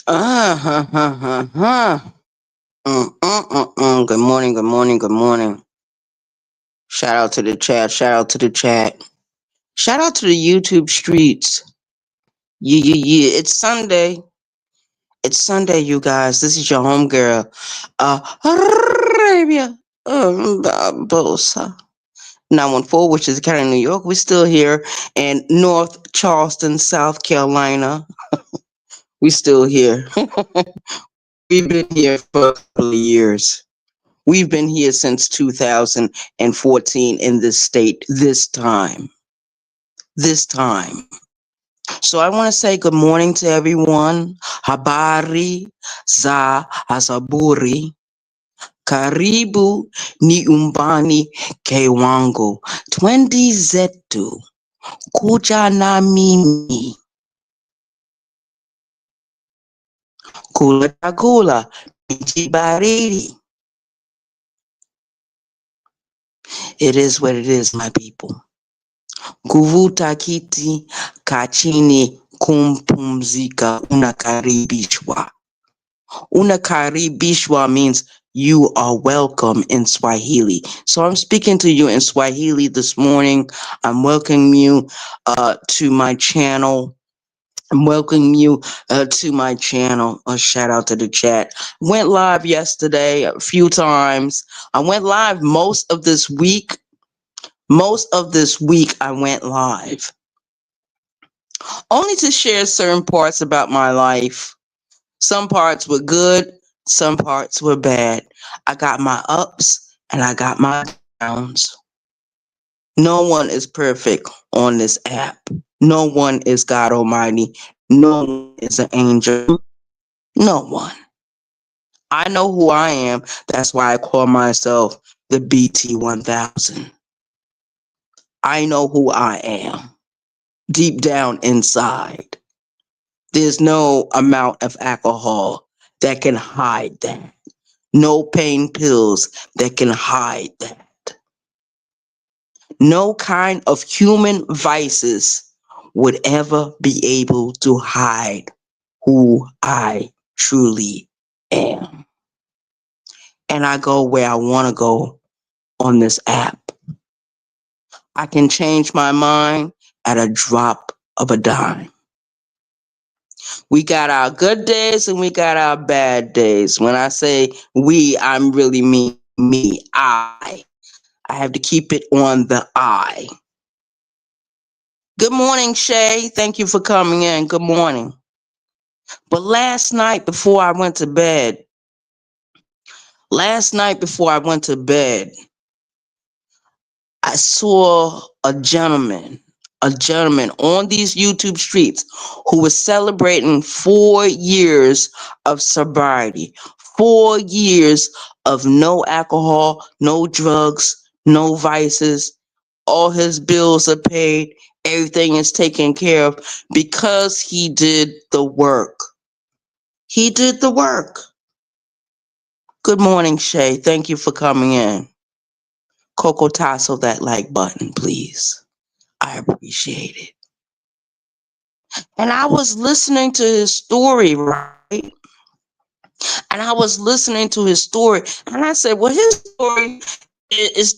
Uh, huh, huh, huh. Good morning, good morning, good morning. Shout out to the chat, shout out to the chat. Shout out to the YouTube streets. Yeah, yeah, yeah. It's Sunday. It's Sunday, you guys. This is your homegirl. Arabia. Barbosa. 914, which is County, New York. We're still here in North Charleston, South Carolina. We still here. We've been here for a couple of years. We've been here since 2014 in this state this time. This time. So I want to say good morning to everyone. Habari za Hasaburi. Karibu ni umbani kewango. Twendi zetu. Kuja na mimi. Kula chakula. Nchi baridi. It is what it is, my people. Kuvuta kiti kachini kumpumzika unakaribishwa. Unakaribishwa means you are welcome in Swahili. So I'm speaking to you in Swahili this morning. I'm welcoming you to my channel. I'm welcoming you to my channel. A shout out to the chat. Went live yesterday a few times. I went live most of this week. Most of this week I went live. Only to share certain parts about my life. Some parts were good, some parts were bad. I got my ups and I got my downs. No one is perfect on this app. No one is God Almighty. No one is an angel. No one. I know who I am. That's why I call myself the BT1000. I know who I am deep down inside. There's no amount of alcohol that can hide that. No pain pills that can hide that. No kind of human vices would ever be able to hide who I truly am. And I go where I want to go on this app. I can change my mind at a drop of a dime. We got our good days and we got our bad days. When I say we, I'm really mean me. I have to keep it on the I. Good morning, Shay. Thank you for coming in. Good morning. But last night before I went to bed, I saw a gentleman on these YouTube streets who was celebrating 4 years of sobriety, 4 years of no alcohol, no drugs, no vices. All his bills are paid. Everything is taken care of because he did the work. He did the work. Good morning, Shay. Thank you for coming in. Coco Tasso that like button, please. I appreciate it. And I was listening to his story, right? And I was listening to his story, and I said, well, his story is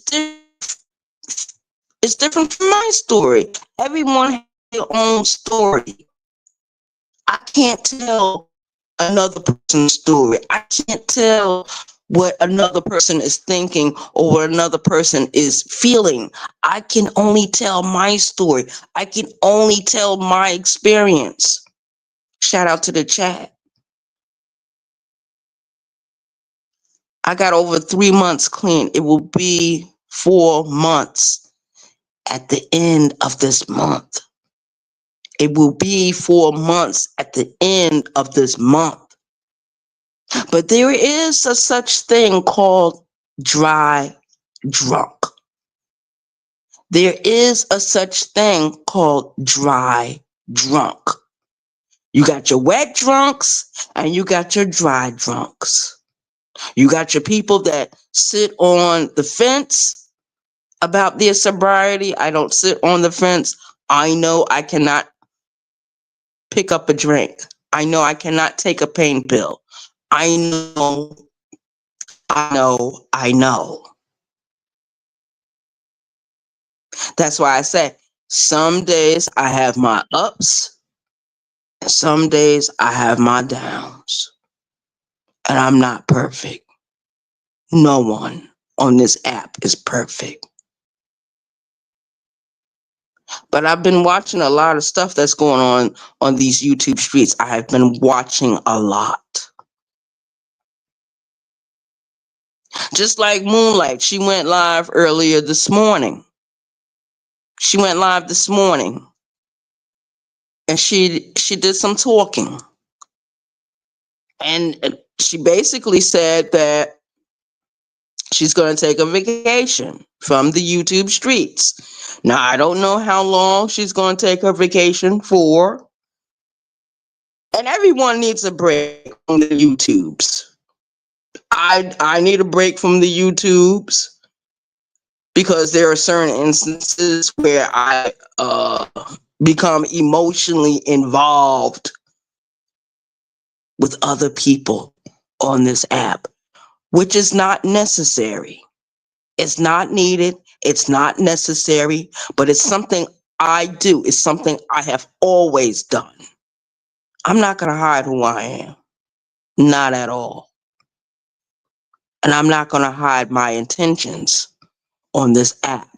different from my story. Everyone has their own story. I can't tell another person's story. I can't tell what another person is thinking or what another person is feeling. I can only tell my story. I can only tell my experience. Shout out to the chat. I got over 3 months clean. It will be 4 months at the end of this month. It will be 4 months at the end of this month. But there is a such thing called dry drunk. There is a such thing called dry drunk. You got your wet drunks and you got your dry drunks. You got your people that sit on the fence about their sobriety. I don't sit on the fence. I know I cannot pick up a drink. I know I cannot take a pain pill. I know, I know. That's why I say some days I have my ups, and some days I have my downs. And I'm not perfect. No one on this app is perfect. But I've been watching a lot of stuff that's going on these YouTube streets. I have been watching a lot. Just like Moonlight, she went live earlier this morning. She went live this morning and she did some talking. And she basically said that she's going to take a vacation from the YouTube streets. Now, I don't know how long she's going to take her vacation for. And everyone needs a break from the YouTubes. I need a break from the YouTubes because there are certain instances where I become emotionally involved with other people on this app, which is not necessary. It's not needed. It's not necessary, but it's something I do. It's something I have always done. I'm not going to hide who I am. Not at all. And I'm not going to hide my intentions on this app.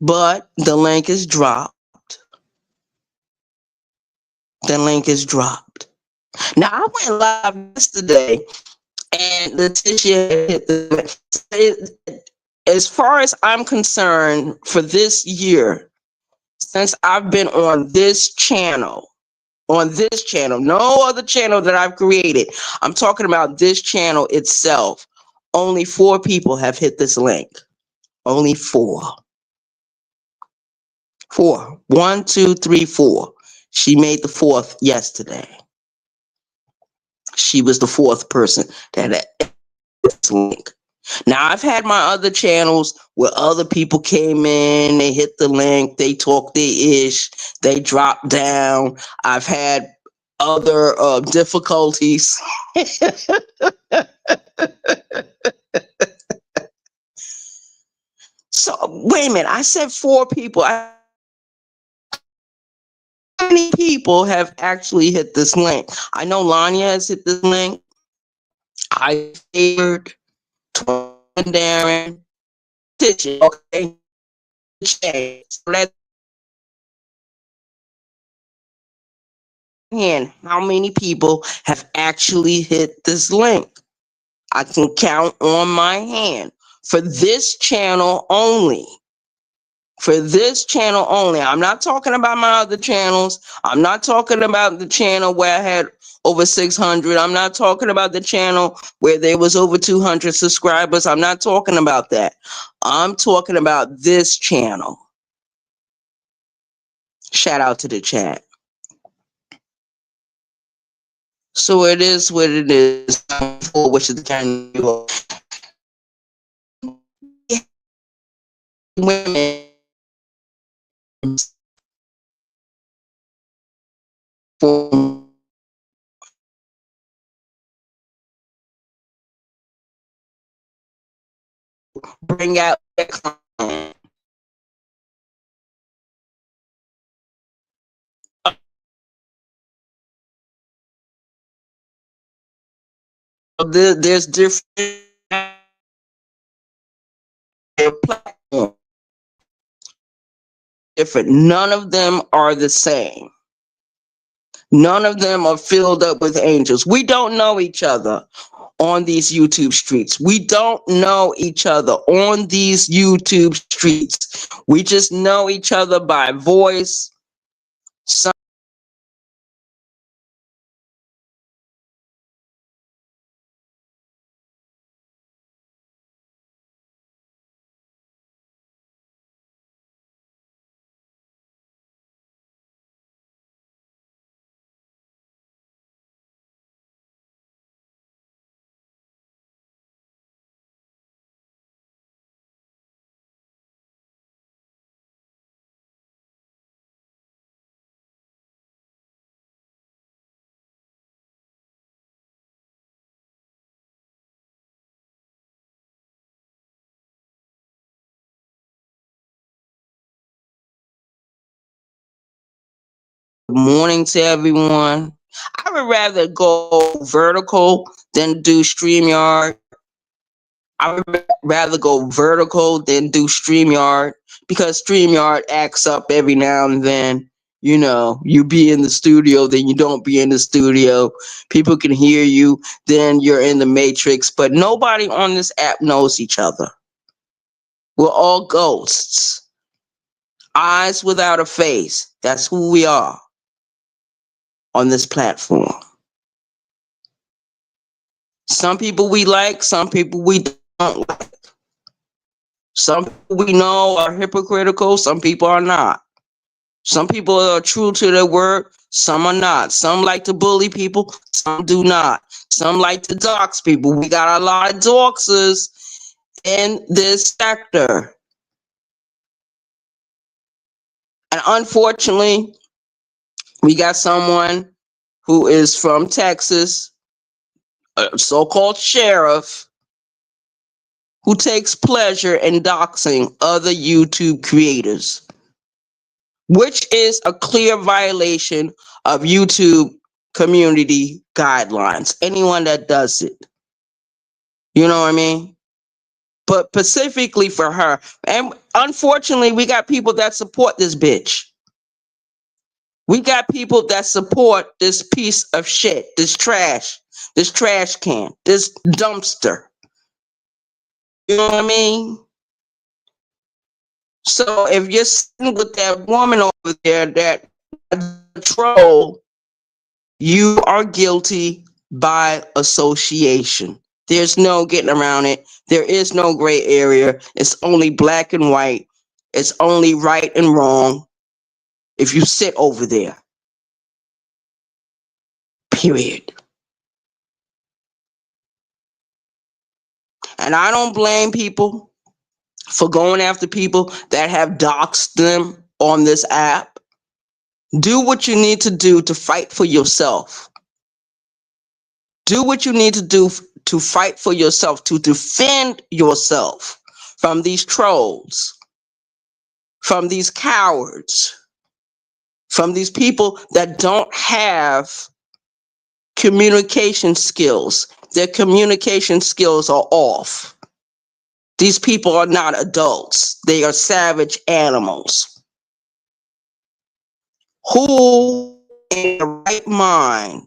But the link is dropped. The link is dropped. Now, I went live yesterday and Letitia hit as far as I'm concerned, for this year, since I've been on this channel, no other channel that I've created, I'm talking about this channel itself, only 4 people have hit this link. Only 4. 4. 1, 2, 3, 4. She made the 4th yesterday. She was the 4th person that had this link. Now, I've had my other channels where other people came in, they hit the link, they talked their ish, they dropped down. I've had other difficulties. So, wait a minute. I said 4 people. How many people have actually hit this link? I know Lanya has hit this link. I favored Darren. Okay. So that's how many people have actually hit this link. I can count on my hand for this channel only. For this channel only. I'm not talking about my other channels. I'm not talking about the channel where I had over 600. I'm not talking about the channel where there was over 200 subscribers. I'm not talking about that. I'm talking about this channel. Shout out to the chat. So it is what it is. For which is the channel. Women for bring out their content. There's different platforms. Different. None of them are the same. None of them are filled up with angels. We don't know each other on these YouTube streets. We don't know each other on these YouTube streets. We just know each other by voice. Some morning to everyone. I would rather go vertical than do StreamYard. I would rather go vertical than do StreamYard because StreamYard acts up every now and then. You know, you be in the studio, then you don't be in the studio. People can hear you, then you're in the matrix. But nobody on this app knows each other. We're all ghosts. Eyes without a face. That's who we are on this platform. Some people we like, some people we don't like. Some people we know are hypocritical, some people are not. Some people are true to their word, some are not. Some like to bully people, some do not. Some like to dox people. We got a lot of doxers in this sector. And unfortunately, we got someone who is from Texas, a so-called sheriff, who takes pleasure in doxing other YouTube creators, which is a clear violation of YouTube community guidelines. Anyone that does it, you know what I mean? But specifically for her. And unfortunately, we got people that support this bitch. We got people that support this piece of shit, this trash can, this dumpster. You know what I mean? So if you're sitting with that woman over there that troll, you are guilty by association. There's no getting around it. There is no gray area. It's only black and white. It's only right and wrong if you sit over there. Period. And I don't blame people for going after people that have doxed them on this app. Do what you need to do to fight for yourself. Do what you need to do to fight for yourself, to defend yourself from these trolls, from these cowards, from these people that don't have communication skills. Their communication skills are off. These people are not adults. They are savage animals. Who in their right mind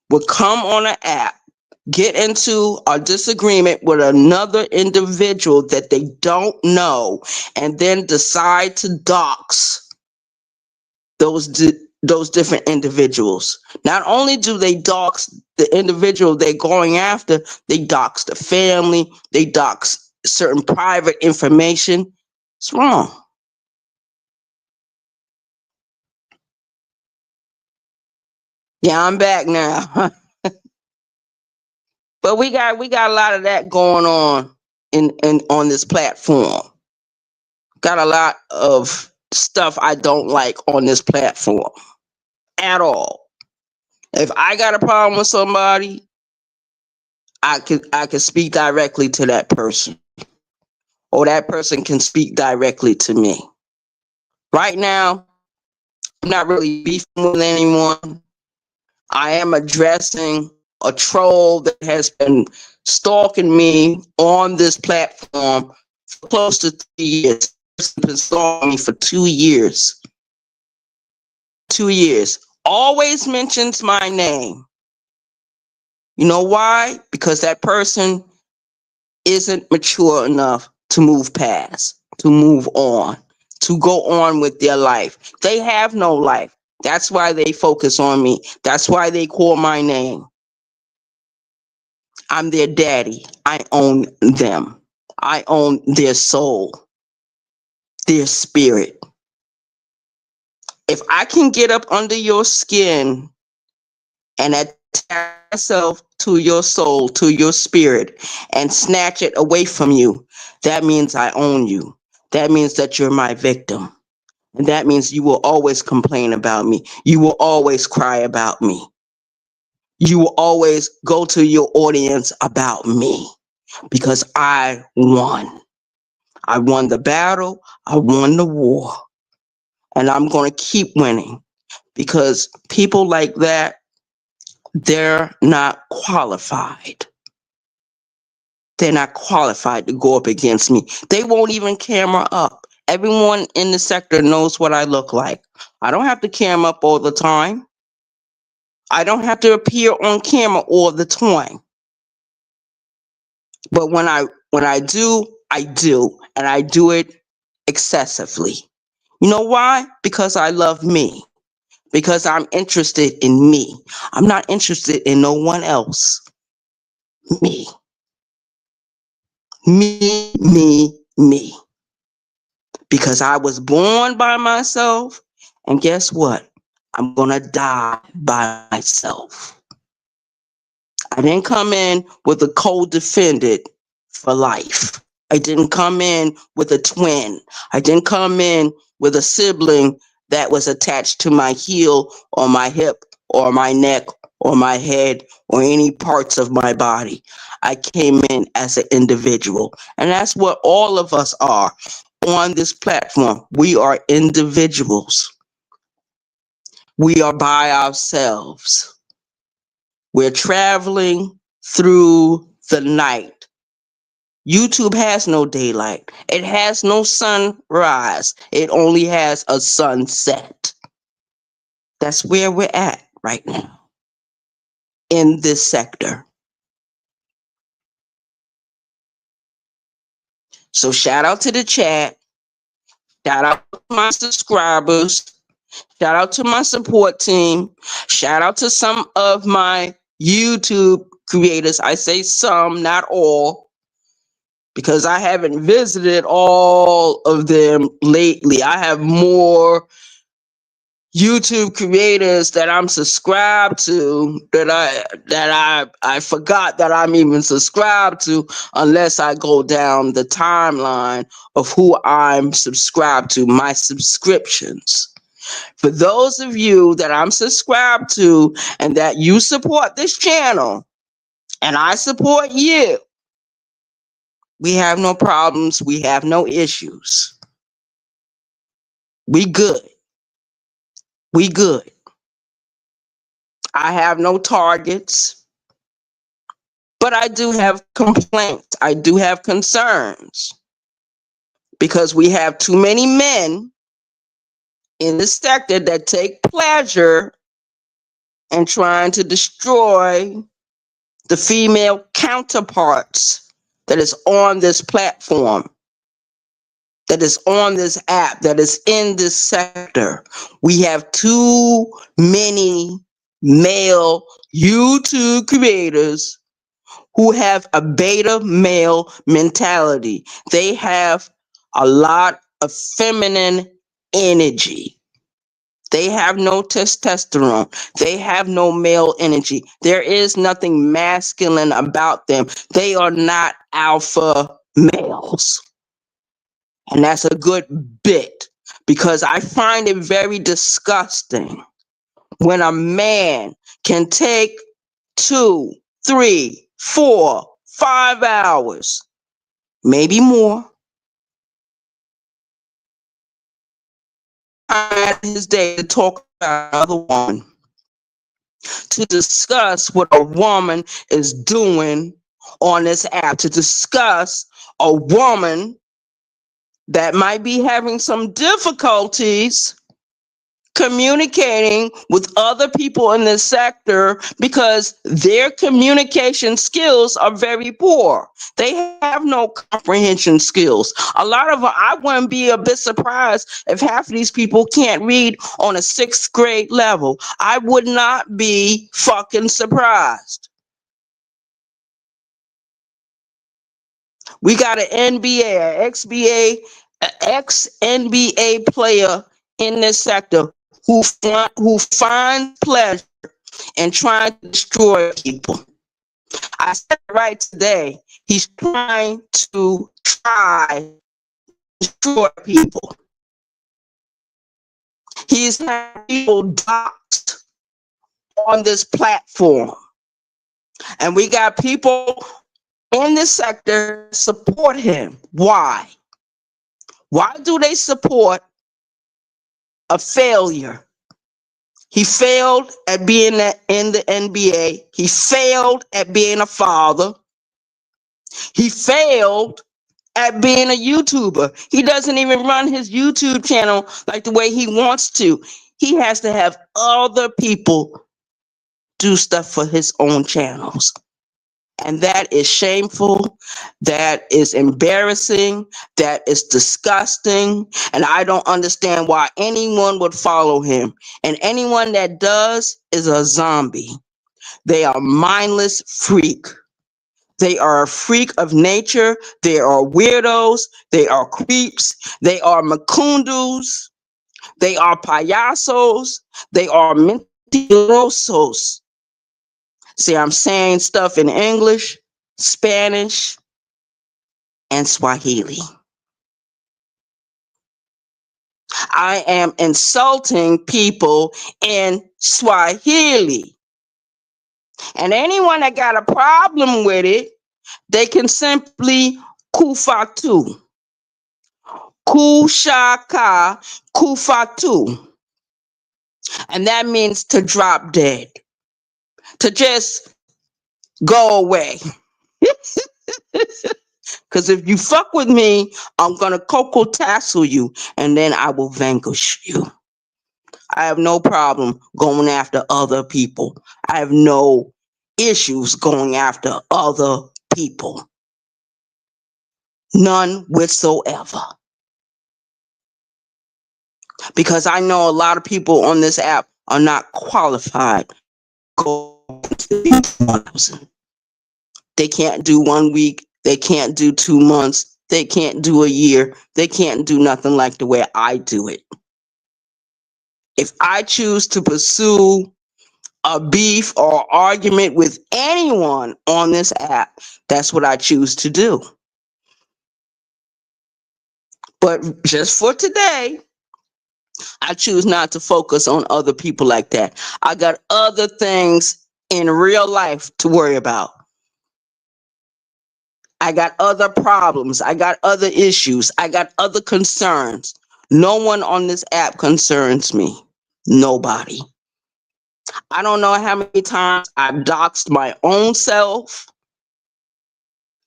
would come on an app, get into a disagreement with another individual that they don't know, and then decide to dox those different individuals? Not only do they dox the individual they're going after, they dox the family, they dox certain private information. It's wrong. Yeah, I'm back now. But we got a lot of that going on in on this platform. Got a lot of stuff I don't like on this platform at all. If I got a problem with somebody, I can speak directly to that person, or that person can speak directly to me. Right now, I'm not really beefing with anyone. I am addressing a troll that has been stalking me on this platform for close to 3 years. He's been stalking me for 2 years. 2 years. Always mentions my name. You know why? Because that person isn't mature enough to move past, to move on, to go on with their life. They have no life. That's why they focus on me. That's why they call my name. I'm their daddy. I own them. I own their soul, their spirit. If I can get up under your skin and attach myself to your soul, to your spirit, and snatch it away from you, that means I own you. That means that you're my victim. And that means you will always complain about me. You will always cry about me. You will always go to your audience about me, because I won. I won the battle. I won the war. And I'm going to keep winning, because people like that, they're not qualified. They're not qualified to go up against me. They won't even camera up. Everyone in the sector knows what I look like. I don't have to camera up all the time. I don't have to appear on camera all the time. But when I do, and I do it excessively. You know why? Because I love me. Because I'm interested in me. I'm not interested in no one else. Me. Me. Because I was born by myself, and guess what? I'm gonna die by myself. I didn't come in with a co-defendant for life. I didn't come in with a twin. I didn't come in with a sibling that was attached to my heel or my hip or my neck or my head or any parts of my body. I came in as an individual. And that's what all of us are on this platform. We are individuals. We are by ourselves. We're traveling through the night. YouTube has no daylight. It has no sunrise. It only has a sunset. That's where we're at right now in this sector. So shout out to the chat. Shout out to my subscribers. Shout out to my support team. Shout out to some of my YouTube creators. I say some, not all, because I haven't visited all of them lately. I have more YouTube creators that I'm subscribed to that I forgot that I'm even subscribed to, unless I go down the timeline of who I'm subscribed to, my subscriptions. For those of you that I'm subscribed to and that you support this channel and I support you, we have no problems. We have no issues. We good. We good. I have no targets, but I do have complaints. I do have concerns because we have too many men in the sector that take pleasure in trying to destroy the female counterparts that is on this platform, that is on this app, that is in this sector. We have too many male YouTube creators who have a beta male mentality. They have a lot of feminine energy. They have no testosterone. They have no male energy. There is nothing masculine about them. They are not alpha males. And that's a good bit, because I find it very disgusting when a man can take 2, 3, 4, 5 hours, maybe more, at his day to talk about another woman, to discuss what a woman is doing on this app, to discuss a woman that might be having some difficulties communicating with other people in this sector because their communication skills are very poor. They have no comprehension skills. A lot of them, I wouldn't be a bit surprised if half of these people can't read on a 6th grade level. I would not be fucking surprised. We got an NBA, an ex-NBA player in this sector who finds pleasure in trying to destroy people. I said it right today. He's trying to destroy people. He's had people doxxed on this platform. And we got people in this sector support him. Why? Why do they support a failure? He failed at being in the NBA. He failed at being a father. He failed at being a YouTuber. He doesn't even run his YouTube channel like the way he wants to. He has to have other people do stuff for his own channels. And that is shameful. That is embarrassing. That is disgusting. And I don't understand why anyone would follow him. And anyone that does is a zombie. They are mindless freak. They are a freak of nature. They are weirdos. They are creeps. They are macundus. They are payasos. They are mentirosos. See, I'm saying stuff in English, Spanish, and Swahili. I am insulting people in Swahili. And anyone that got a problem with it, they can simply kufatu. Kushaka kufatu. And that means to drop dead. To just go away. Because if you fuck with me, I'm going to cocoa tassel you and then I will vanquish you. I have no problem going after other people. I have no issues going after other people. None whatsoever. Because I know a lot of people on this app are not qualified to go into 1,000. They can't do 1 week. They can't do 2 months. They can't do a year. They can't do nothing like the way I do it. If I choose to pursue a beef or argument with anyone on this app, that's what I choose to do. But just for today, I choose not to focus on other people like that. I got other things in real life to worry about. I got other problems. I got other issues. I got other concerns. No one on this app concerns me. Nobody. I don't know how many times I've doxed my own self.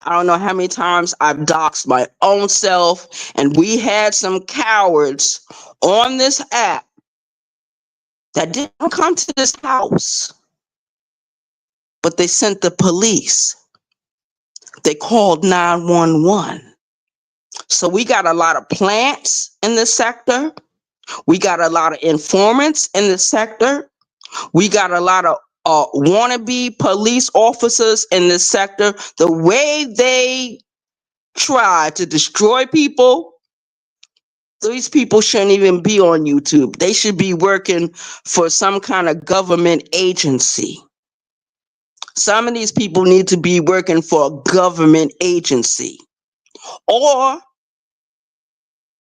I don't know how many times I've doxed my own self. And we had some cowards on this app that didn't come to this house, but they sent the police. They called 911. So we got a lot of plants in this sector. We got a lot of informants in this sector. We got a lot of wannabe police officers in this sector. The way they try to destroy people, these people shouldn't even be on YouTube. They should be working for some kind of government agency. Some of these people need to be working for a government agency. Or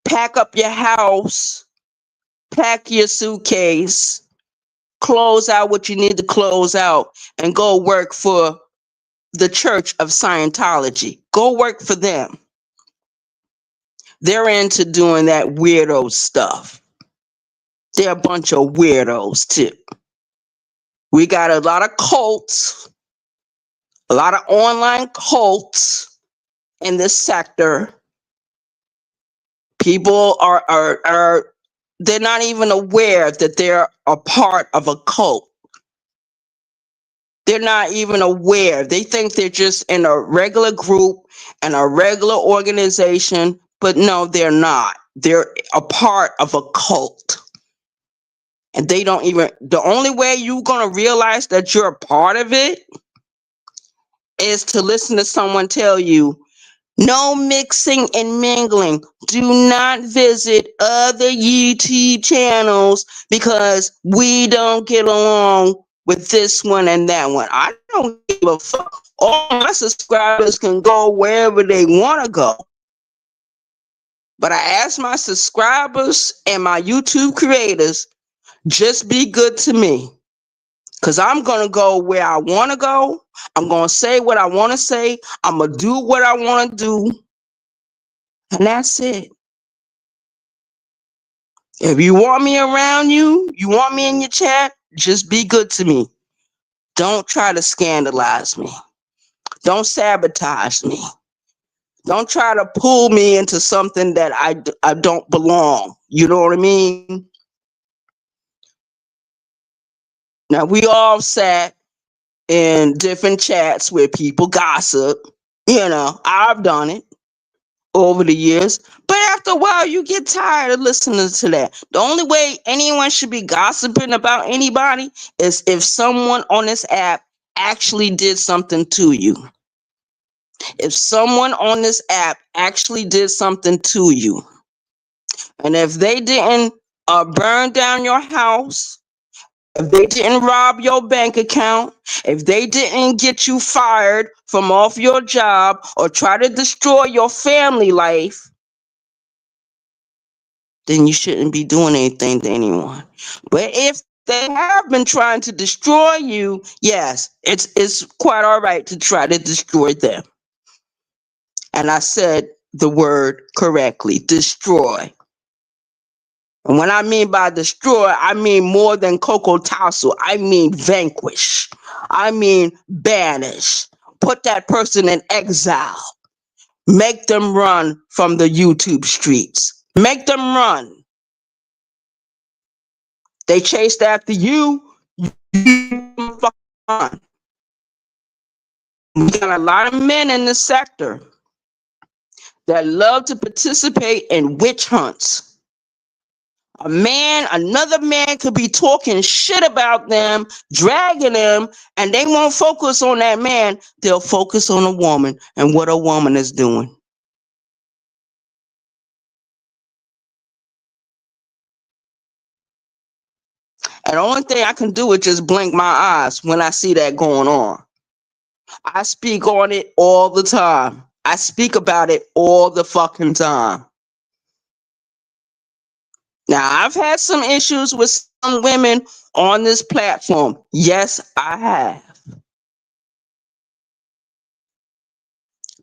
pack up your house, pack your suitcase, close out what you need to close out, and go work for the Church of Scientology. Go work for them. They're into doing that weirdo stuff. They're a bunch of weirdos too. We got a lot of cults, a lot of online cults in this sector. People are they're not even aware that they're a part of a cult. They're not even aware. They think they're just in a regular group and a regular organization, but no, they're not. They're a part of a cult. And they don't even, the only way you're going to realize that you're a part of it is to listen to someone tell you, no mixing and mingling. Do not visit other YouTube channels because we don't get along with this one and that one. I don't give a fuck. All my subscribers can go wherever they want to go. But I ask my subscribers and my YouTube creators, just be good to me. Because I'm going to go where I want to go. I'm going to say what I want to say. I'm going to do what I want to do. And that's it. If you want me around you, you want me in your chat, just be good to me. Don't try to scandalize me. Don't sabotage me. Don't try to pull me into something that I don't belong. You know what I mean? Now, we all sat in different chats where people gossip. You know, I've done it over the years. But after a while, you get tired of listening to that. The only way anyone should be gossiping about anybody is if someone on this app actually did something to you. If someone on this app actually did something to you, and if they didn't burn down your house, if they didn't rob your bank account, if they didn't get you fired from off your job or try to destroy your family life, then you shouldn't be doing anything to anyone. But if they have been trying to destroy you, yes, it's quite all right to try to destroy them. And I said the word correctly, destroy. And when I mean by destroy, I mean more than Coco Tasso. I mean vanquish. I mean banish. Put that person in exile. Make them run from the YouTube streets. Make them run. They chased after you. You run. We got a lot of men in this sector that love to participate in witch hunts. Another man could be talking shit about them, dragging them, and they won't focus on that man. They'll focus on a woman and what a woman is doing. And the only thing I can do is just blink my eyes when I see that going on. I speak on it all the time. I speak about it all the fucking time. Now, I've had some issues with some women on this platform. Yes, I have.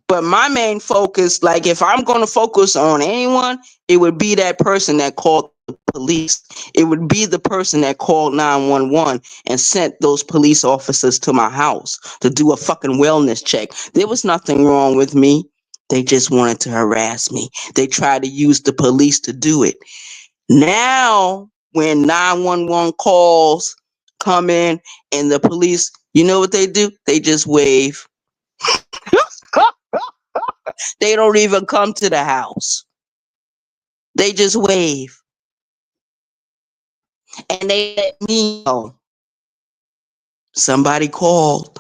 But my main focus, like if I'm going to focus on anyone, it would be that person that called the police. It would be the person that called 911 and sent those police officers to my house to do a fucking wellness check. There was nothing wrong with me. They just wanted to harass me. They tried to use the police to do it. Now, when 911 calls come in and the police, you know what they do? They just wave. They don't even come to the house. They just wave. And they let me know. Somebody called.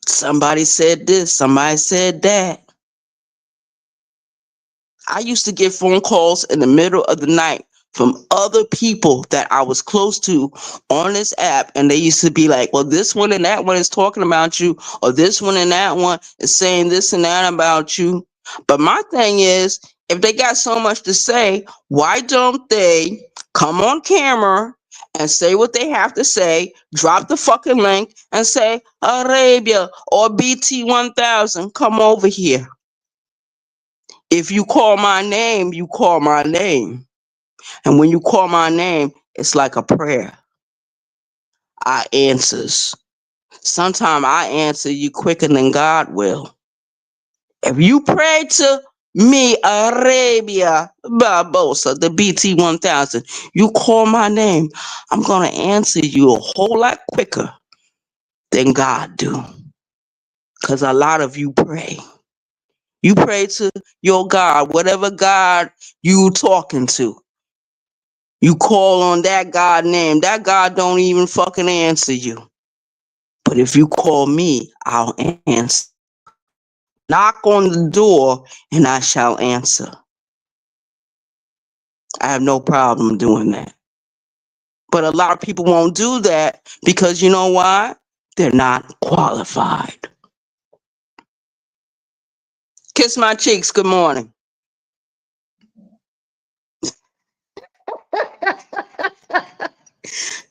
Somebody said this. Somebody said that. I used to get phone calls in the middle of the night from other people that I was close to on this app. And they used to be like, well, this one and that one is talking about you. Or this one and that one is saying this and that about you. But my thing is, if they got so much to say, why don't they come on camera and say what they have to say, drop the fucking link and say, Arabia or BT1000, come over here. If you call my name, you call my name. And when you call my name, it's like a prayer. I answers. Sometimes I answer you quicker than God will. If you pray to me, Arabia Barbosa, the BT1000, you call my name, I'm going to answer you a whole lot quicker than God do. Because a lot of you pray. You pray to your God, whatever God you talking to. You call on that God name. That God don't even fucking answer you. But if you call me, I'll answer. Knock on the door and I shall answer. I have no problem doing that. But a lot of people won't do that because you know why? They're not qualified. Kiss my cheeks. Good morning.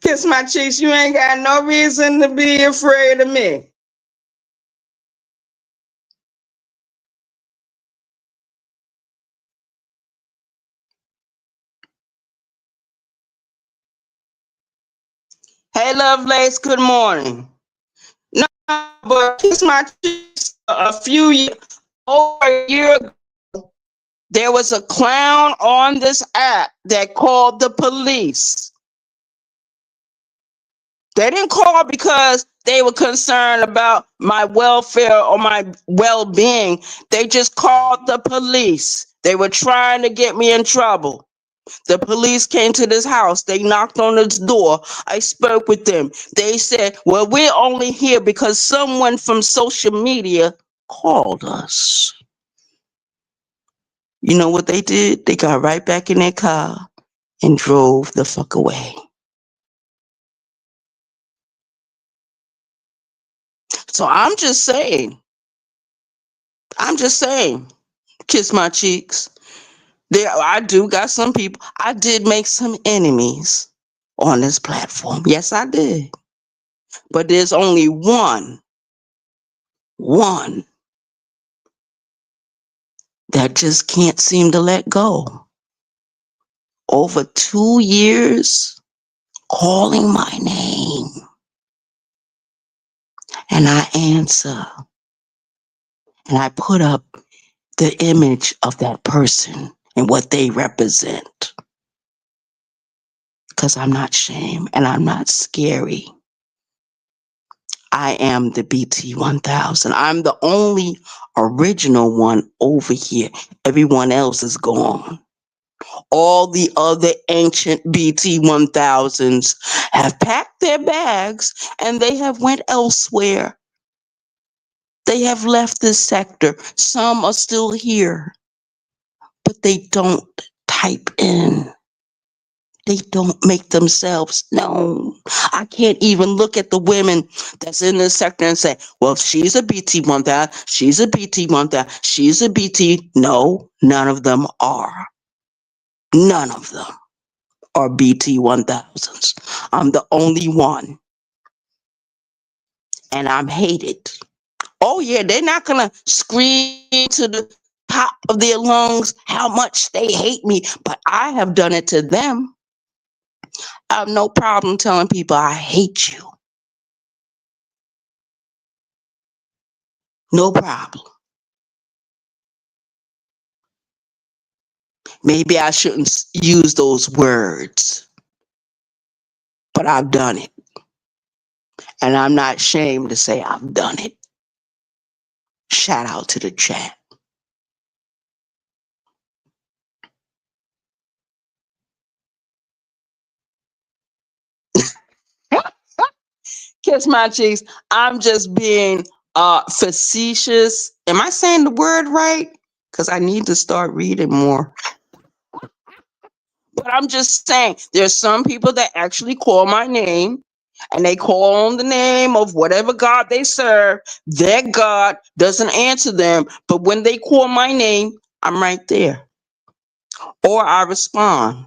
Kiss my cheeks. You ain't got no reason to be afraid of me. Hey, Lovelace, good morning. No, but kiss my cheeks a few years, over a year ago, there was a clown on this app that called the police. They didn't call because they were concerned about my welfare or my well-being. They just called the police. They were trying to get me in trouble. The police came to this house. They knocked on its door. I spoke with them. They said, well, we're only here because someone from social media called us. You know what they did? They got right back in their car and drove the fuck away. So I'm just saying, kiss my cheeks. There, I do got some people. I did make some enemies on this platform. Yes, I did. But there's only one that just can't seem to let go. Over 2 years calling my name, and I answer, and I put up the image of that person and what they represent. Because I'm not shame and I'm not scary. I am the BT 1000. I'm the only original one over here. Everyone else is gone. All the other ancient BT 1000s have packed their bags and they have went elsewhere. They have left this sector. Some are still here, but they don't type in. They don't make themselves known. I can't even look at the women that's in this sector and say, well, she's a BT 1000, she's a BT 1000, she's a BT. No, none of them are. None of them are BT 1000s. I'm the only one. And I'm hated. Oh, yeah, they're not going to scream to the top of their lungs how much they hate me, but I have done it to them. I have no problem telling people I hate you. No problem. Maybe I shouldn't use those words, but I've done it. And I'm not ashamed to say I've done it. Shout out to the chat. Kiss my cheeks. I'm just being facetious. Am I saying the word right? Because I need to start reading more. But I'm just saying, there's some people that actually call my name and they call on the name of whatever God they serve. Their God doesn't answer them. But when they call my name, I'm right there. Or I respond.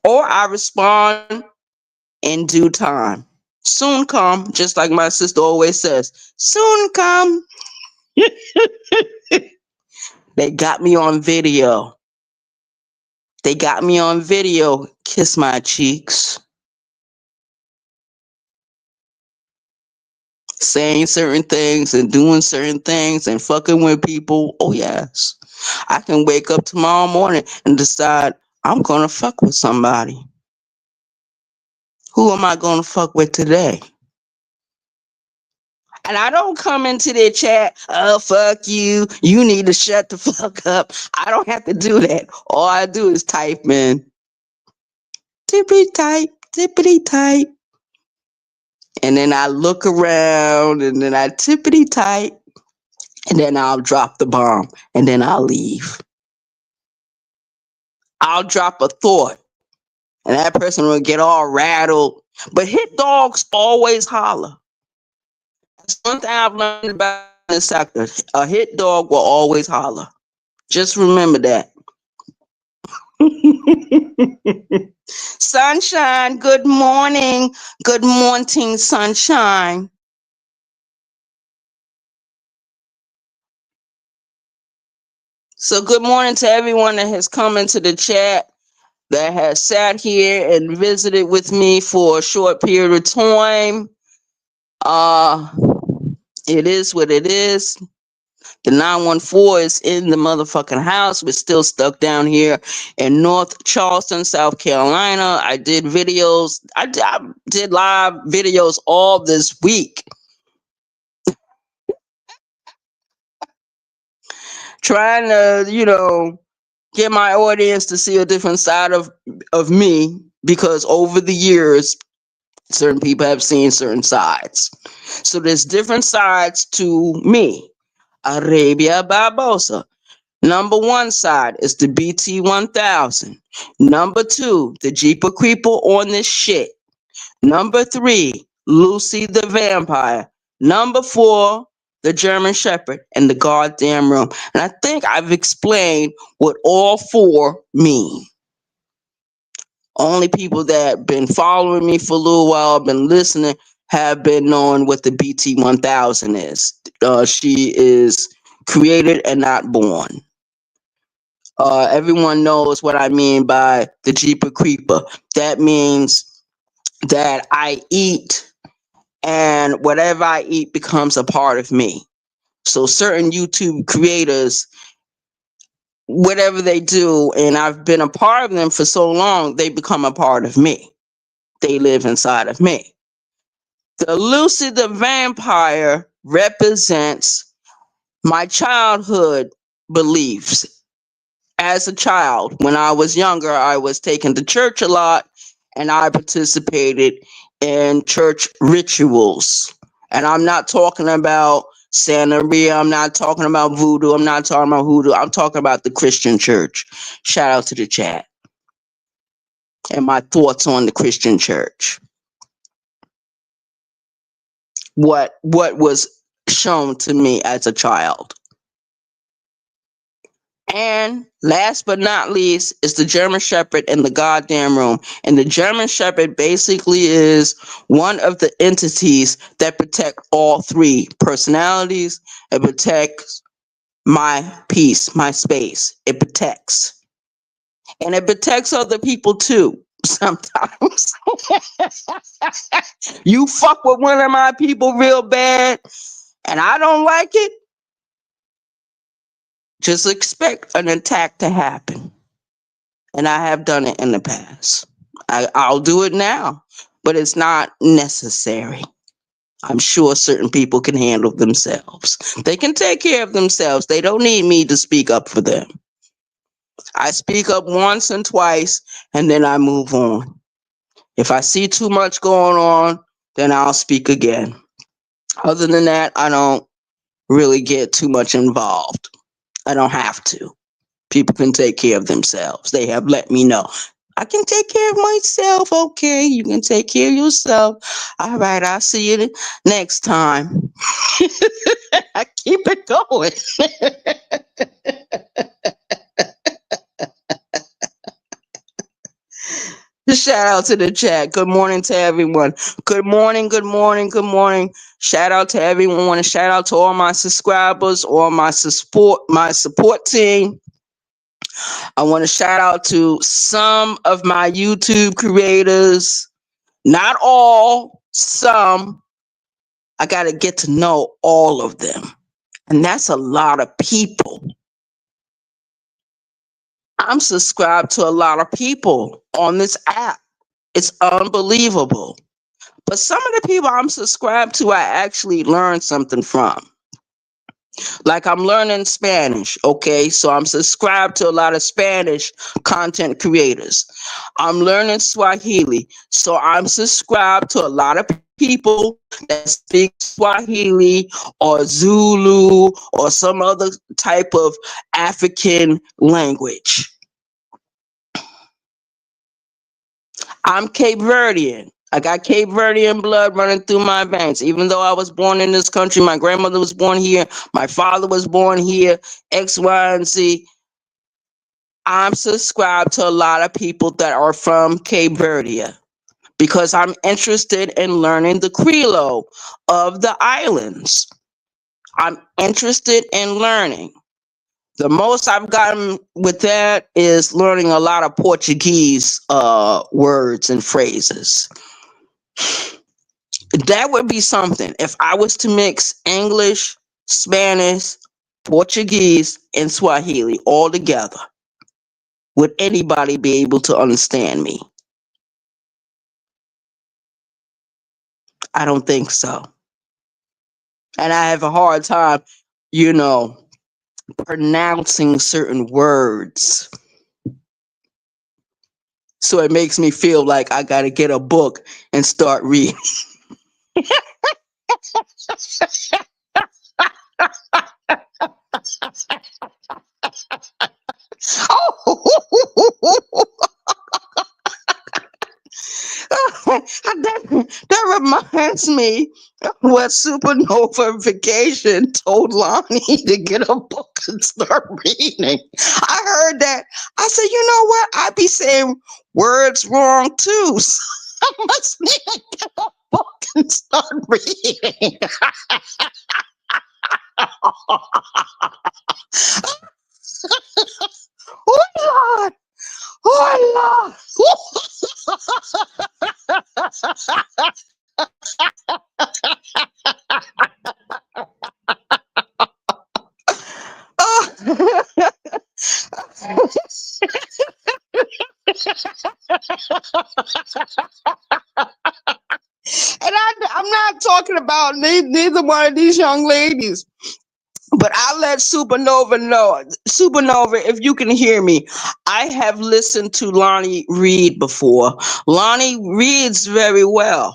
Or I respond in due time. Soon come, just like my sister always says, soon come. They got me on video. They got me on video. Kiss my cheeks. Saying certain things and doing certain things and fucking with people. Oh, yes. I can wake up tomorrow morning and decide I'm going to fuck with somebody. Who am I going to fuck with today? And I don't come into their chat, oh, fuck you. You need to shut the fuck up. I don't have to do that. All I do is type in, tippity type, tippity type. And then I look around and then I tippity type. And then I'll drop the bomb. And then I'll leave. I'll drop a thought. And that person will get all rattled. But hit dogs always holler. That's one thing I've learned about this sector. A hit dog will always holler. Just remember that. Sunshine, good morning. Good morning, sunshine. So good morning to everyone that has come into the chat. that has sat here and visited with me for a short period of time. Uh, it is what it is. The 914 is in the motherfucking house. We're still stuck down here in North Charleston, South Carolina. I did videos. I did live videos all this week, trying to, get my audience to see a different side of me, because over the years, certain people have seen certain sides. So there's different sides to me, Arabia Barbosa. Number one side is the BT 1000. Number two, the Jeeper Creeper on this shit. Number three, Lucy the Vampire. Number four, the German Shepherd in the goddamn room. And I think I've explained what all four mean. Only people that been following me for a little while, been listening, have been knowing what the BT 1000 is. She is created and not born. Everyone knows what I mean by the Jeeper Creeper. That means that I eat, and whatever I eat becomes a part of me. So certain YouTube creators, whatever they do, and I've been a part of them for so long, they become a part of me. They live inside of me. The Lucy the Vampire represents my childhood beliefs. As a child, when I was younger, I was taken to church a lot, and I participated in church rituals. And I'm not talking about Santeria, I'm not talking about voodoo, I'm not talking about hoodoo, I'm talking about the Christian church. Shout out to the chat. And my thoughts on the Christian church. What was shown to me as a child. And last but not least is the German Shepherd in the goddamn room. And the German Shepherd basically is one of the entities that protect all three personalities. It protects my peace, my space. It protects. And it protects other people too, sometimes. You fuck with one of my people real bad, and I don't like it, just expect an attack to happen. And I have done it in the past. I'll do it now, but it's not necessary. I'm sure certain people can handle themselves. They can take care of themselves. They don't need me to speak up for them. I speak up once and twice, and then I move on. If I see too much going on, then I'll speak again. Other than that, I don't really get too much involved. I don't have to. People can take care of themselves. They have let me know. I can take care of myself. Okay, you can take care of yourself. All right, I'll see you next time. I keep it going. Shout out to the chat. Good morning to everyone. Good morning, good morning, good morning. Shout out to everyone, and shout out to all my subscribers, all my support team. I want to shout out to some of my YouTube creators. Not all, some. I got to get to know all of them. And that's a lot of people. I'm subscribed to a lot of people on this app. It's unbelievable. But some of the people I'm subscribed to, I actually learned something from. Like I'm learning Spanish, okay? So I'm subscribed to a lot of Spanish content creators. I'm learning Swahili, so I'm subscribed to a lot of people that speak Swahili or Zulu or some other type of African language. I'm Cape Verdean. I got Cape Verdean blood running through my veins. Even though I was born in this country, my grandmother was born here, my father was born here, X, Y, and Z. I'm subscribed to a lot of people that are from Cape Verde because I'm interested in learning the Creole of the islands. I'm interested in learning. The most I've gotten with that is learning a lot of Portuguese words and phrases. That would be something. If I was to mix English, Spanish, Portuguese, and Swahili all together, would anybody be able to understand me? I don't think so. And I have a hard time, you know, pronouncing certain words. So it makes me feel like I got to get a book and start reading. Oh, that reminds me of what Supernova Vacation told Lonnie to get a book and start reading. I heard that. I said, you know what? I be saying words wrong too. So I must need to get a book and start reading. Oh Lord! Oh Lord! Oh. And I'm not talking about neither one of these young ladies, but I'll let Supernova know. Supernova, if you can hear me, I have listened to Lonnie read before. Lonnie reads very well.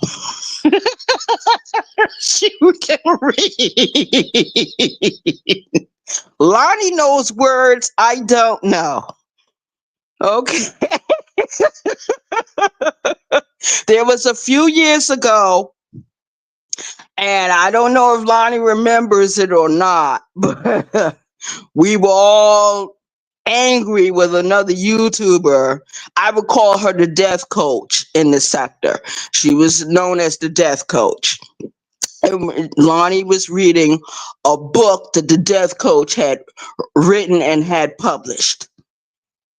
She can read. Lonnie knows words I don't know. Okay. There was a few years ago, and I don't know if Lonnie remembers it or not, but we were all angry with another YouTuber. I would call her the death coach in the sector. She was known as the death coach. And Lonnie was reading a book that the death coach had written and had published.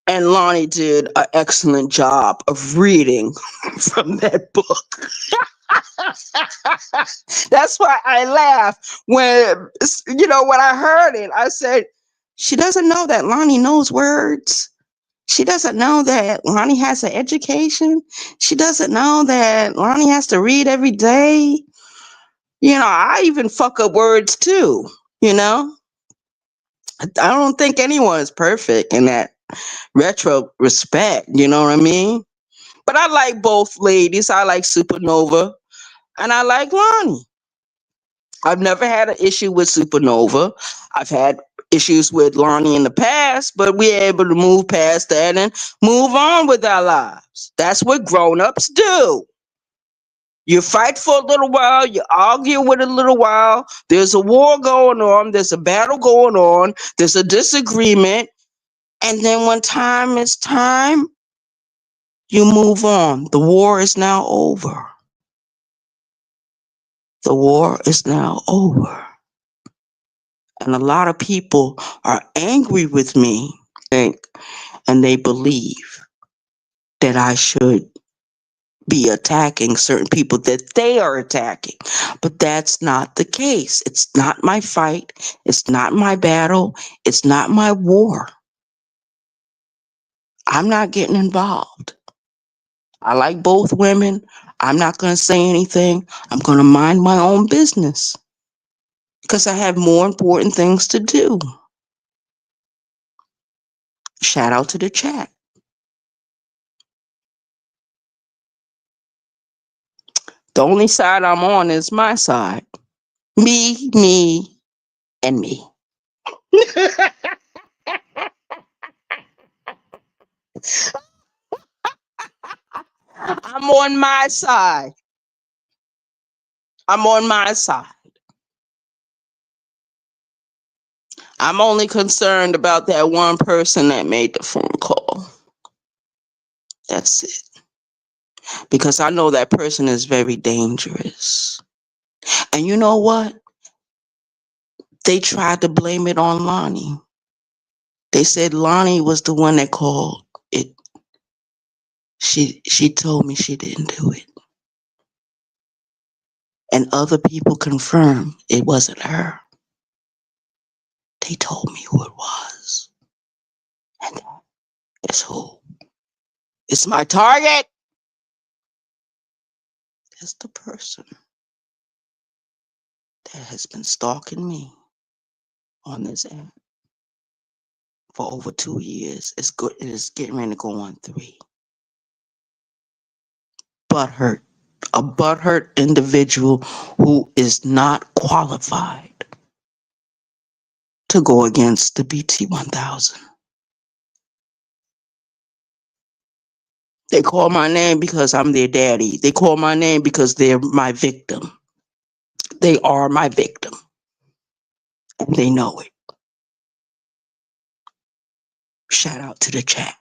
And Lonnie did an excellent job of reading from that book. That's why I laughed when, when I heard it. I said, she doesn't know that Lonnie knows words. She doesn't know that Lonnie has an education. She doesn't know that Lonnie has to read every day. I even fuck up words too, you know? I don't think anyone is perfect in that retro respect, you know what I mean? But I like both ladies. I like Supernova and I like Lonnie. I've never had an issue with Supernova. I've had issues with Lonnie in the past, but we're able to move past that and move on with our lives. That's what grown-ups do. You fight for a little while, you argue with a little while, there's a war going on, there's a battle going on, there's a disagreement, and then when time is time, you move on. The war is now over. The war is now over. And a lot of people are angry with me, and they believe that I should be attacking certain people that they are attacking. But that's not the case. It's not my fight. It's not my battle. It's not my war. I'm not getting involved. I like both women. I'm not going to say anything. I'm going to mind my own business because I have more important things to do. Shout out to the chat. The only side I'm on is my side. Me, and me. I'm on my side. I'm on my side. I'm only concerned about that one person that made the phone call. That's it. Because I know that person is very dangerous. And you know what? They tried to blame it on Lonnie. They said Lonnie was the one that called it. She told me she didn't do it. And other people confirmed it wasn't her. They told me who it was. And that is who. It's my target. That's the person that has been stalking me on this app for over 2 years. It's good. It is getting ready to go on 3. Butthurt. A butthurt individual who is not qualified to go against the BT 1000. They call my name because I'm their daddy. They call my name because they're my victim. They are my victim. And they know it. Shout out to the chat.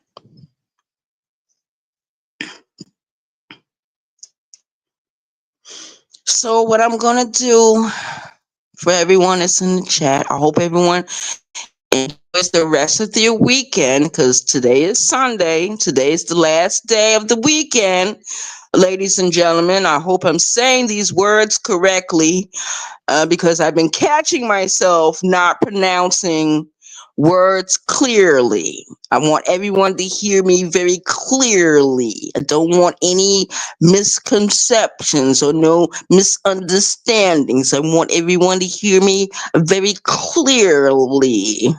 So what I'm going to do for everyone that's in the chat, I hope everyone enjoys the rest of your weekend, because today is Sunday. Today is the last day of the weekend. Ladies and gentlemen, I hope I'm saying these words correctly, because I've been catching myself not pronouncing words clearly. I want everyone to hear me very clearly. I don't want any misconceptions or no misunderstandings. I want everyone to hear me very clearly.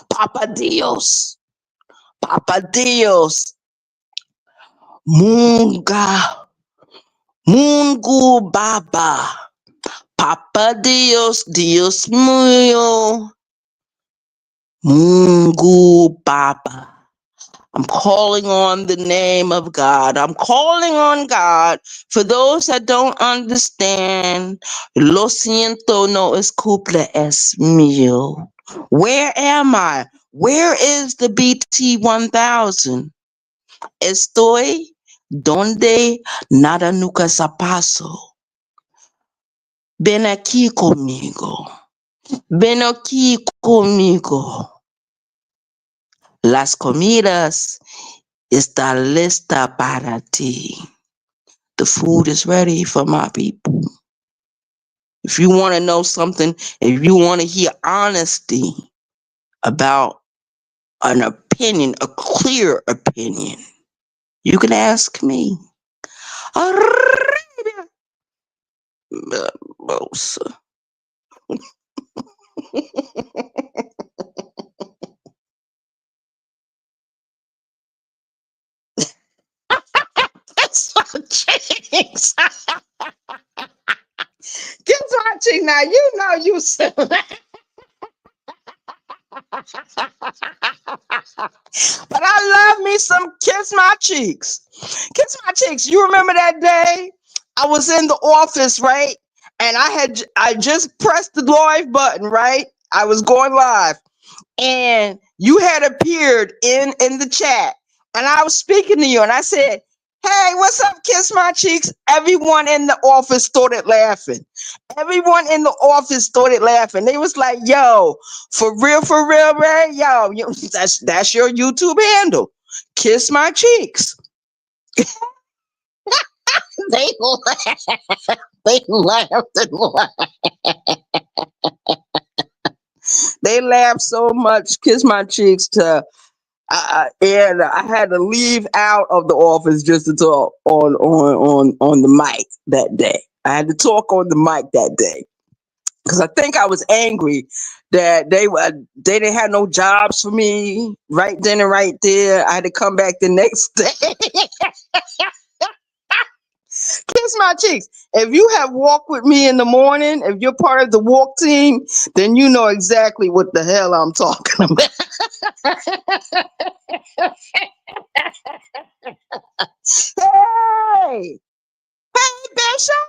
Papa Dios. Papa Dios. Mungu Baba. Papa Dios, Dios mío. Mungu Baba. I'm calling on the name of God. I'm calling on God. For those that don't understand, lo siento, no escuple es mío. Where am I? Where is the BT 1000? Estoy donde nada nunca se pasó. Ven aquí conmigo. Ven aquí conmigo. Las comidas están listas para ti. The food is ready for my people. If you want to know something, if you want to hear honesty about an opinion, a clear opinion, you can ask me. Mosa. That's my cheeks. Get my cheek now. You know you said that. But I love me some Kiss My Cheeks. Kiss My Cheeks. You remember that day I was in the office, right? And I just pressed the live button, right? I was going live. And you had appeared in the chat. And I was speaking to you and I said, "Hey, what's up, Kiss My Cheeks?" Everyone in the office started laughing. Everyone in the office started laughing. They was like, "Yo, for real, Ray? Yo, that's your YouTube handle. Kiss My Cheeks." They laughed. They laughed and laughed. They laughed so much, Kiss My Cheeks, and I had to leave out of the office just to talk on the mic that day. I had to talk on the mic that day because I think I was angry that they didn't have no jobs for me right then and right there. I had to come back the next day. Kiss My Cheeks. If you have walked with me in the morning, if you're part of the walk team, then you know exactly what the hell I'm talking about. Hey, Bishop.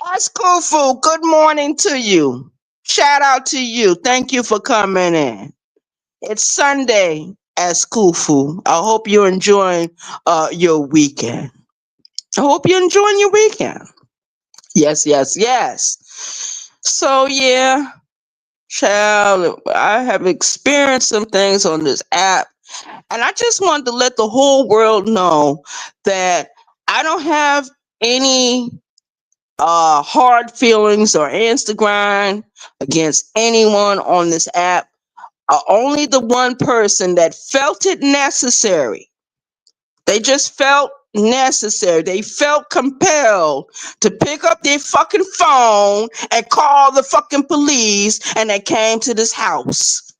That's Kufu. Good morning to you. Shout out to you. Thank you for coming in. It's Sunday at Kufu. I hope you're enjoying your weekend. I hope you're enjoying your weekend. Yes, yes, yes. So yeah, child, I have experienced some things on this app, and I just wanted to let the whole world know that I don't have any hard feelings or Instagram against anyone on this app. Only the one person that felt it necessary. They just felt necessary. They felt compelled to pick up their fucking phone and call the fucking police, and they came to this house.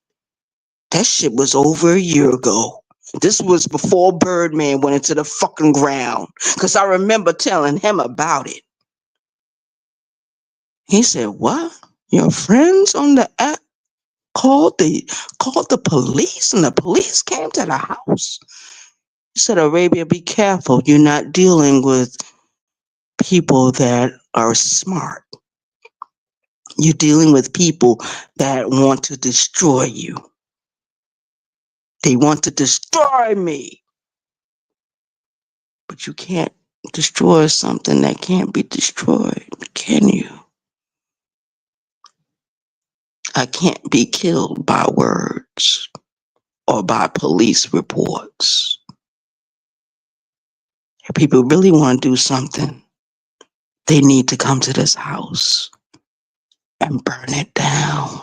That shit was over a year ago. This was before Birdman went into the fucking ground. Cause I remember telling him about it. He said, "What? Your friends on the app called the police, and the police came to the house?" He said, "Arabia, be careful. You're not dealing with people that are smart. You're dealing with people that want to destroy you. They want to destroy me. But you can't destroy something that can't be destroyed, can you? I can't be killed by words or by police reports. If people really want to do something, they need to come to this house and burn it down.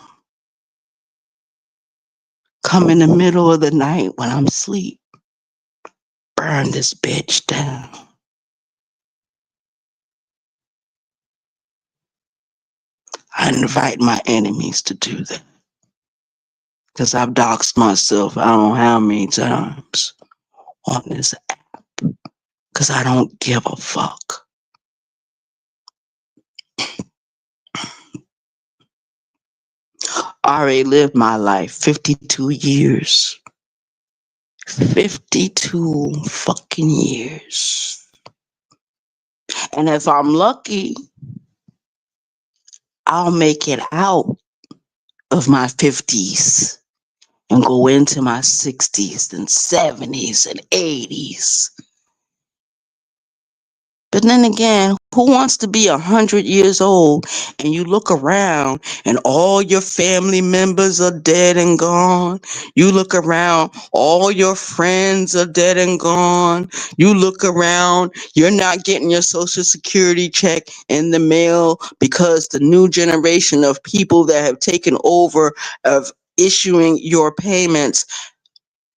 Come in the middle of the night when I'm asleep. Burn this bitch down." I invite my enemies to do that. Because I've doxed myself I don't know how many times on this app. Because I don't give a fuck. I already lived my life 52 years. 52 fucking years. And if I'm lucky, I'll make it out of my 50s and go into my 60s and 70s and 80s. But then again, who wants to be 100 years old and you look around and all your family members are dead and gone? You look around, all your friends are dead and gone. You look around, you're not getting your social security check in the mail because the new generation of people that have taken over of issuing your payments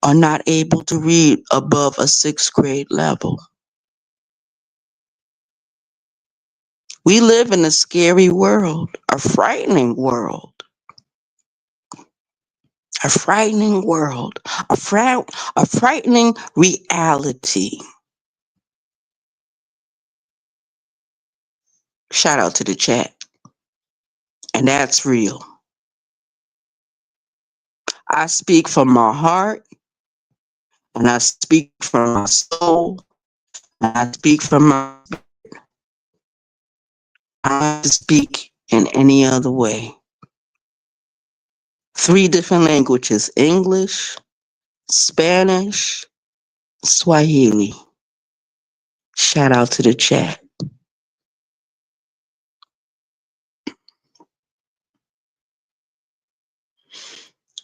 are not able to read above a 6th grade level. We live in a scary world, a frightening world, a frightening world, a frightening reality. Shout out to the chat. And that's real. I speak from my heart, and I speak from my soul, and I speak from my spirit. I don't have to speak in any other way. 3 different languages: English, Spanish, Swahili. Shout out to the chat.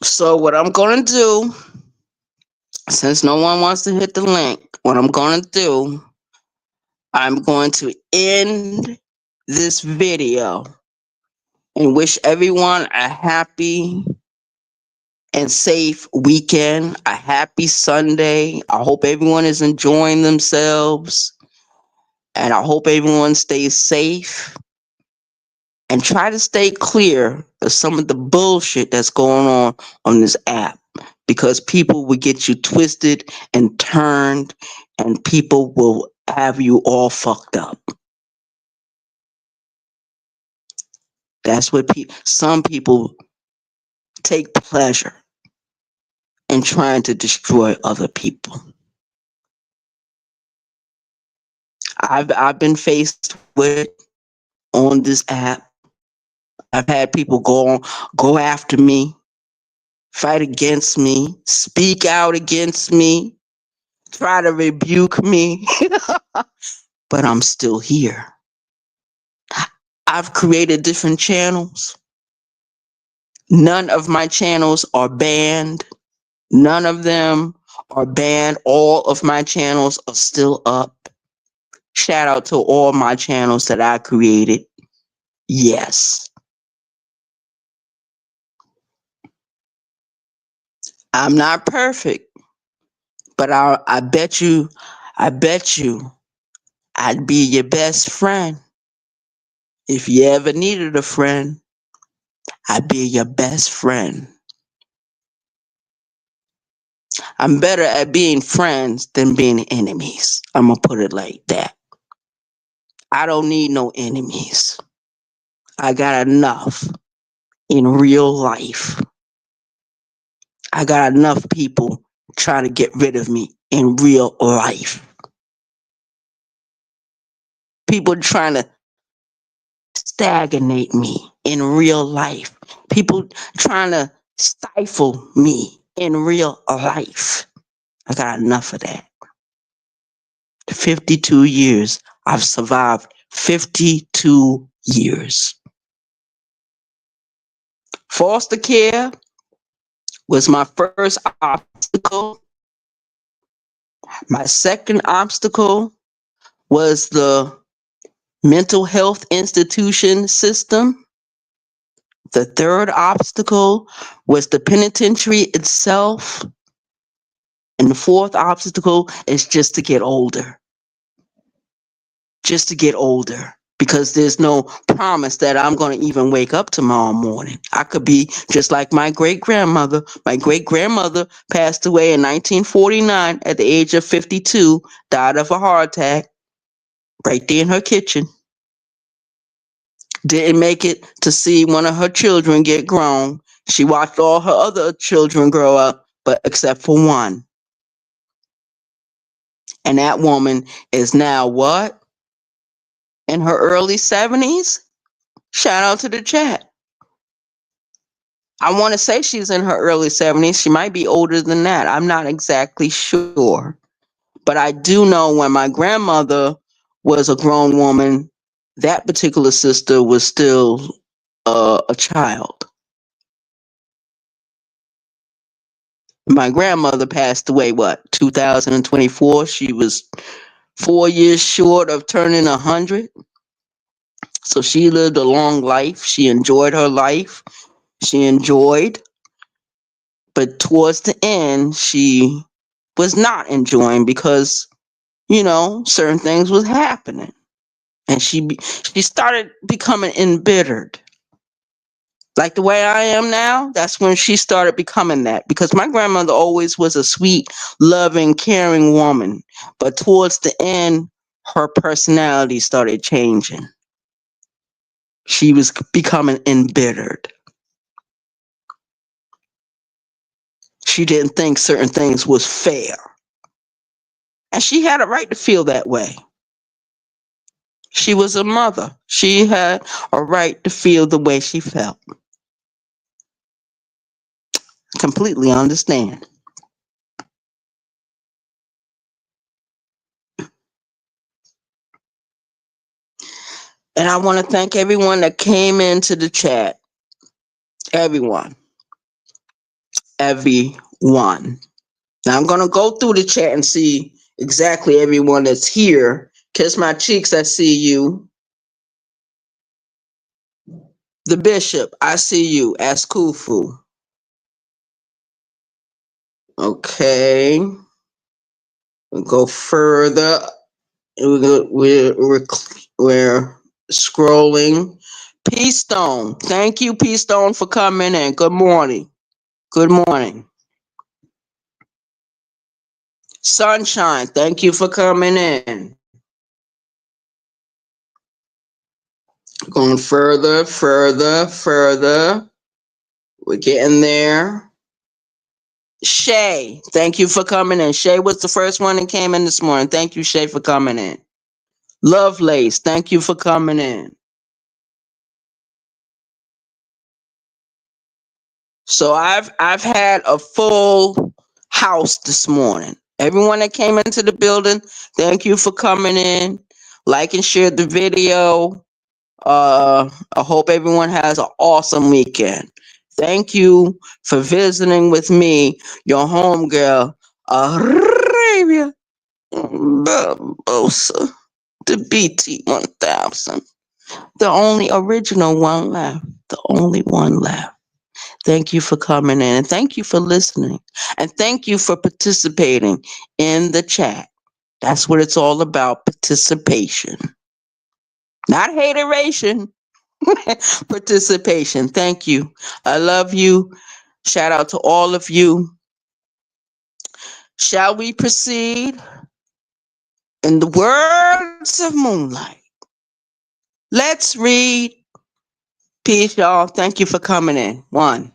So what I'm going to do, since no one wants to hit the link, what I'm going to do, I'm going to end this video and wish everyone a happy and safe weekend, a happy Sunday. I hope everyone is enjoying themselves, and I hope everyone stays safe, and try to stay clear of some of the bullshit that's going on this app, because people will get you twisted and turned, and people will have you all fucked up. That's what some people take pleasure in trying to destroy other people. I've been faced with it on this app. I've had people go after me, fight against me, speak out against me, try to rebuke me, but I'm still here. I've created different channels. None of my channels are banned. None of them are banned. All of my channels are still up. Shout out to all my channels that I created. Yes. I'm not perfect, but I bet you, I'd be your best friend. If you ever needed a friend, I'd be your best friend. I'm better at being friends than being enemies. I'm gonna put it like that. I don't need no enemies. I got enough in real life. I got enough people trying to get rid of me in real life. People trying to stagnate me in real life. People trying to stifle me in real life. I got enough of that. 52 years. I've survived 52 years. Foster care was my first obstacle. My second obstacle was the mental health institution system. The third obstacle was the penitentiary itself. And the fourth obstacle is just to get older. Just to get older. Because there's no promise that I'm going to even wake up tomorrow morning. I could be just like my great-grandmother. My great-grandmother passed away in 1949 at the age of 52, died of a heart attack, right there in her kitchen. Didn't make it to see one of her children get grown. She watched all her other children grow up, but except for one. And that woman is now what? In her early 70s? Shout out to the chat. I want to say she's in her early 70s. She might be older than that. I'm not exactly sure. But I do know when my grandmother was a grown woman, that particular sister was still a child. My grandmother passed away, 2024? She was 4 years short of turning 100. So she lived a long life. She enjoyed her life. She enjoyed. But towards the end, she was not enjoying because, certain things was happening. And she started becoming embittered. Like the way I am now, that's when she started becoming that. Because my grandmother always was a sweet, loving, caring woman. But towards the end, her personality started changing. She was becoming embittered. She didn't think certain things was fair. And she had a right to feel that way. She was a mother. She had a right to feel the way she felt. Completely understand. And I want to thank everyone that came into the chat. Everyone. Everyone. Now I'm going to go through the chat and see exactly everyone that's here. Kiss my cheeks, I see you. The Bishop, I see you. Askufu. Okay. We'll go further. We're scrolling. Peace Stone. Thank you, Peace Stone, for coming in. Good morning. Good morning. Sunshine, thank you for coming in. Going further. We're getting there. Shay, thank you for coming in. Shay was the first one that came in this morning. Thank you, Shay, for coming in. Lovelace, thank you for coming in. So I've had a full house this morning. Everyone that came into the building, thank you for coming in. Like and share the video. I hope everyone has an awesome weekend. Thank you for visiting with me, your homegirl, Arabia Barbosa, the BT 1000, the only original one left, the only one left. Thank you for coming in, and thank you for listening, and thank you for participating in the chat. That's what it's all about, participation, not hateration. Participation. Thank you. I love you. Shout out to all of you. Shall we proceed? In the words of Moonlight, let's read. Peace, y'all. Thank you for coming in. One.